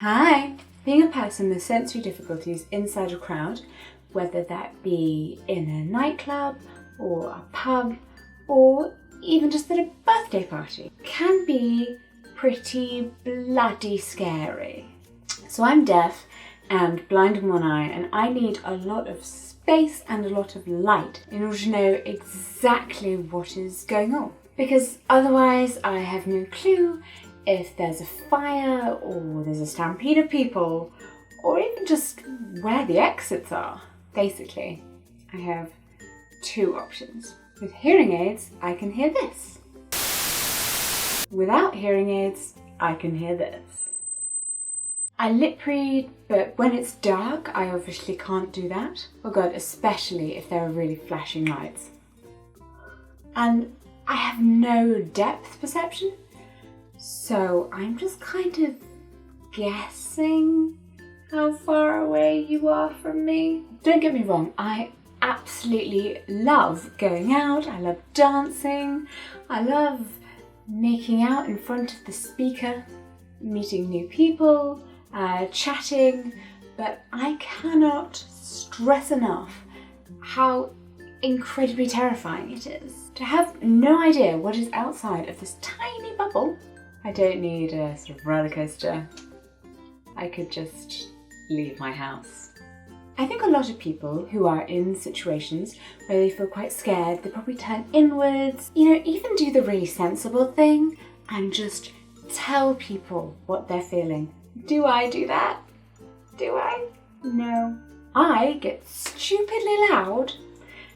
Hi! Being a person with sensory difficulties inside a crowd, whether that be in a nightclub or a pub or even just at a birthday party, can be pretty bloody scary. So I'm deaf and blind in one eye, and I need a lot of space and a lot of light in order to know exactly what is going on. Because otherwise I have no clue if there's a fire or there's a stampede of people or even just where the exits are. Basically, I have two options. With hearing aids, I can hear this. Without hearing aids, I can hear this. I lip read, but when it's dark, I obviously can't do that. Oh god, especially if there are really flashing lights. And I have no depth perception, so I'm just kind of guessing how far away you are from me. Don't get me wrong, I absolutely love going out, I love dancing, I love making out in front of the speaker, meeting new people, chatting, but I cannot stress enough how incredibly terrifying it is to have no idea what is outside of this tiny bubble. I don't need a sort of roller coaster. I could just leave my house. I think a lot of people who are in situations where they feel quite scared, they probably turn inwards, even do the really sensible thing and just tell people what they're feeling. Do I do that? Do I? No. I get stupidly loud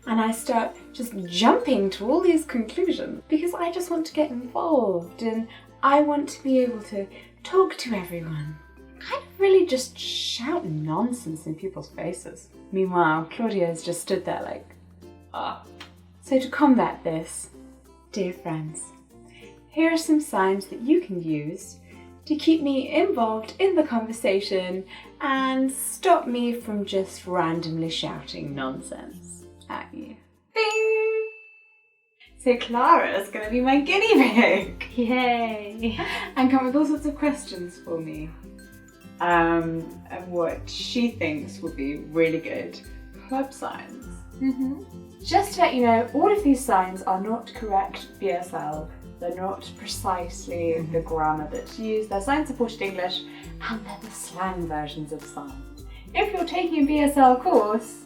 and I start just jumping to all these conclusions because I just want to get involved and I want to be able to talk to everyone. Kind of really just shout nonsense in people's faces. Meanwhile, Claudia's just stood there like, ah. So to combat this, dear friends, here are some signs that you can use to keep me involved in the conversation and stop me from just randomly shouting nonsense at you. Bing! So Clara's gonna be my guinea pig! Yay! And come with all sorts of questions for me. And what she thinks would be really good club signs. Just to let you know, all of these signs are not correct BSL. They're not precisely the grammar that's used. They're sign-supported English, and they're the slang versions of signs. If you're taking a BSL course,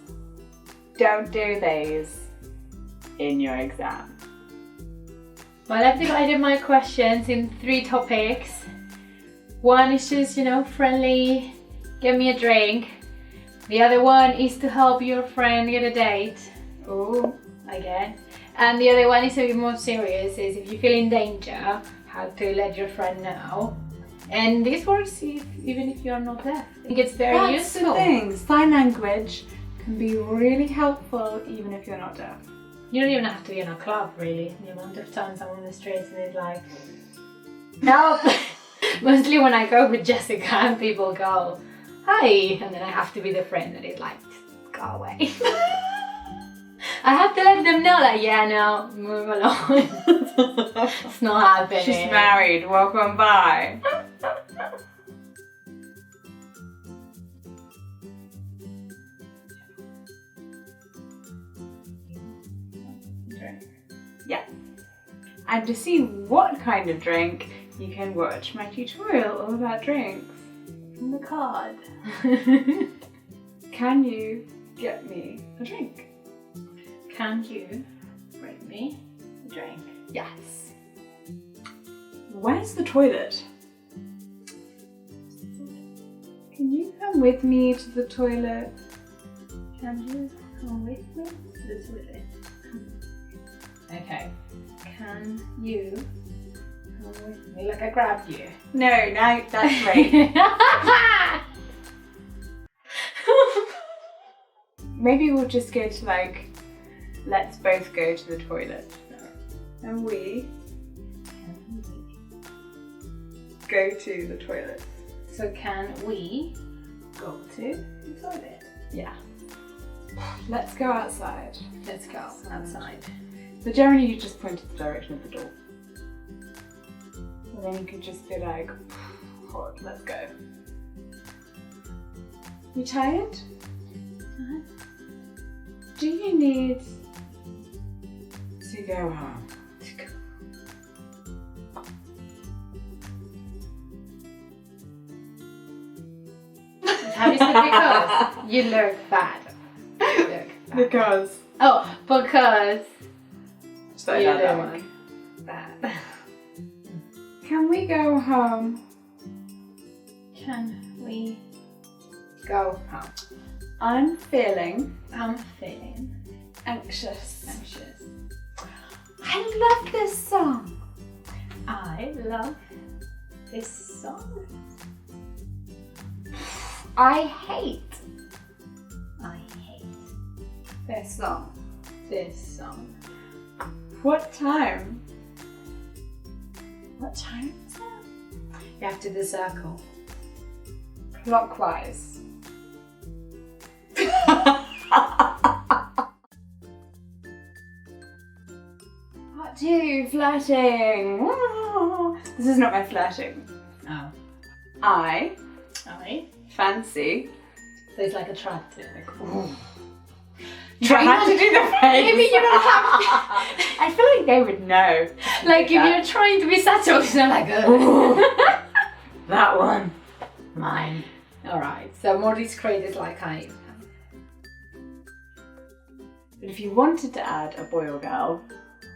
don't do these in your exam. Well, I've divided my questions in 3 topics. One is just, friendly, get me a drink. The other one is to help your friend get a date. Oh, Again. And the other one is a bit more serious, is if you feel in danger, how to let your friend know. And this works even if you're not deaf. I think it's very useful. That's the thing. Sign language can be really helpful even if you're not deaf. You don't even have to be in a club, really. The amount of times I'm on the streets and it's like, help! Mostly when I go with Jessica and people go, hi! And then I have to be the friend that is like, go away. I have to let them know that, yeah, no, move along. It's not happening. She's married, welcome by. Yeah. And to see what kind of drink, you can watch my tutorial all about drinks From the card. Can you get me a drink? Can you bring me a drink? Yes. Where's the toilet? Can you come with me to the toilet? Can you come with me to the toilet? Okay. Can you come with me? Like I grabbed you. No, that's great. Maybe we'll just go to let's both go to the toilet. And we go to the toilet. So can we go to the toilet? Yeah. Let's go outside. Let's go outside. So generally you just point to the direction of the door. And then you could just be like, let's go. You tired? Do you need to go home? Have you said because? You look bad. You look bad. Because. Oh, because Say you that look one. bad. Can we go home? Can we go home? I'm feeling I'm feeling anxious. anxious. I love this song. I love this song. I hate I hate this song. this song. What time? What time is it? You have to do the circle. Clockwise. Part 2, flirting. This is not my flirting. Oh. I Alright. fancy. So it's like attractive. Like, Try not to do the face. Maybe you don't have I feel like they would know. like if you're trying to be subtle, it's not like a That one. mine. Alright. So more discreet is like I But if you wanted to add a boy or girl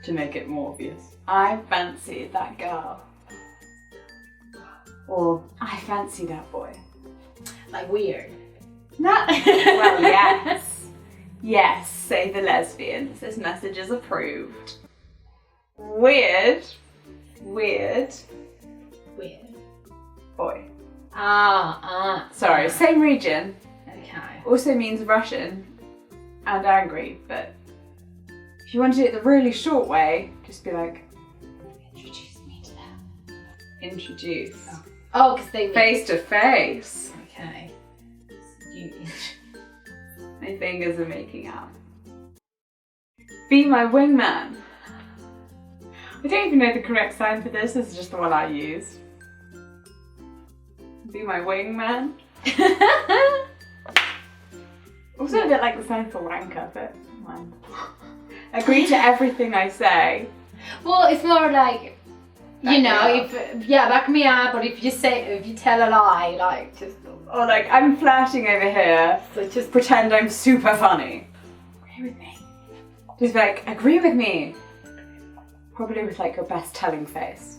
to make it more obvious, I fancy that girl. Or I fancy that boy. like weird. Well, yes. Yes, say the lesbians. This message is approved. Weird. Weird. Boy. Sorry. Sorry, same region. Okay. Also means Russian and angry, but if you want to do it the really short way, just be like, introduce me to them. Introduce. Oh, because they mean. Face to face. Okay. You. My fingers are making out. Be my wingman. I don't even know the correct sign for this. This is just the one I use. Be my wingman. Also a bit like the sign for wanker, but man. Agree to everything I say. Well, it's more like, you know, Back me up. back me up, or if you tell a lie, like just. Or like, I'm flirting over here, so just pretend I'm super funny. Agree with me. Just be like, agree with me. Probably with like your best telling face.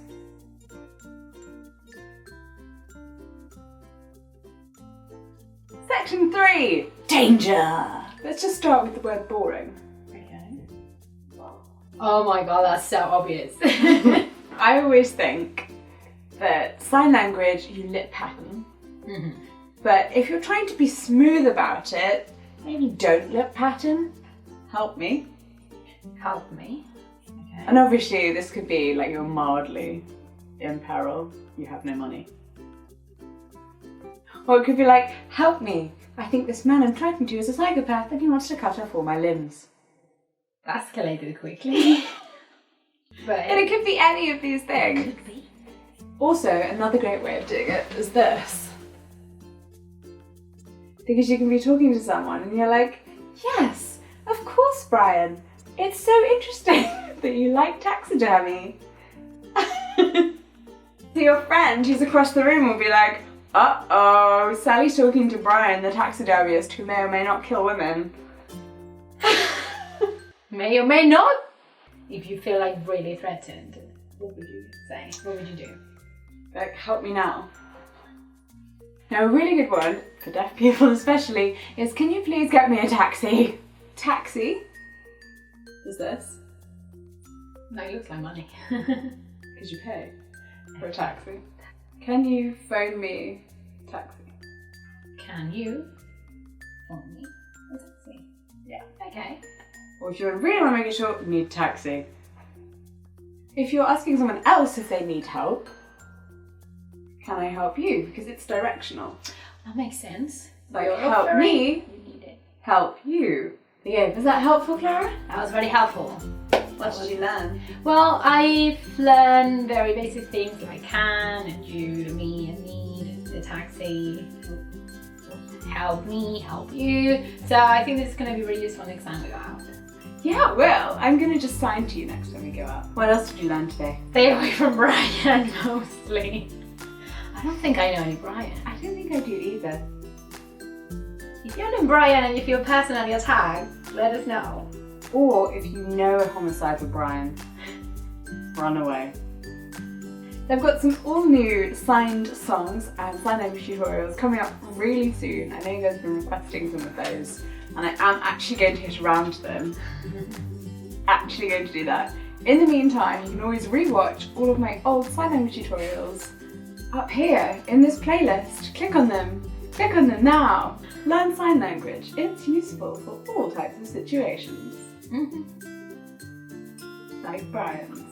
Section 3, danger. Let's just start with the word boring. Okay. Oh my god, that's so obvious. I always think that sign language, you lip pattern. Mm-hmm. But if you're trying to be smooth about it, maybe don't lip pattern. Help me. Help me. Okay. And obviously this could be like you're mildly in peril, you have no money. Or it could be like, help me, I think this man I'm talking to is a psychopath and he wants to cut off all my limbs. That escalated quickly. But And it could be any of these things. could be. Also, another great way of doing it is this. Because you can be talking to someone and you're like, yes, of course, Brian. It's so interesting that you like taxidermy. So your friend who's across the room will be like, uh-oh, Sally's talking to Brian, the taxidermist, who may or may not kill women. May or may not. If you feel like really threatened, what would you say? What would you do? Like, help me now. Now, a really good one, for deaf people especially, is can you please get me a taxi? Taxi? Is this? No, it looks like money. Because you pay for a taxi. Can you phone me taxi? Can you phone me a taxi? Yeah. Okay. Or if you really want to make it short, need taxi. If you're asking someone else if they need help, can I help you? Because it's directional. That makes sense. Like, You're help offering, me, you need it. help you. Yeah, was that helpful, Clara? That was very helpful. What did you learn? Well, I've learned very basic things like can and you, me and need, the taxi. help me, help you. So I think this is going to be really useful next time we go out. Yeah, well, I'm gonna just sign to you next time we go out. What else did you learn today? Stay away from Brian, mostly. I don't think I know any Brian. I don't think I do either. If you know Brian and if you're personally attacked, let us know. Or if you know a homicidal Brian, run away. They've got some all new signed songs and sign language tutorials coming up really soon. I know you guys have been requesting some of those, and I am actually going to get around to them. Actually going to do that. In the meantime, you can always rewatch all of my old sign language tutorials up here in this playlist. Click on them. Click on them now. Learn sign language. It's useful for all types of situations. Like Brian's.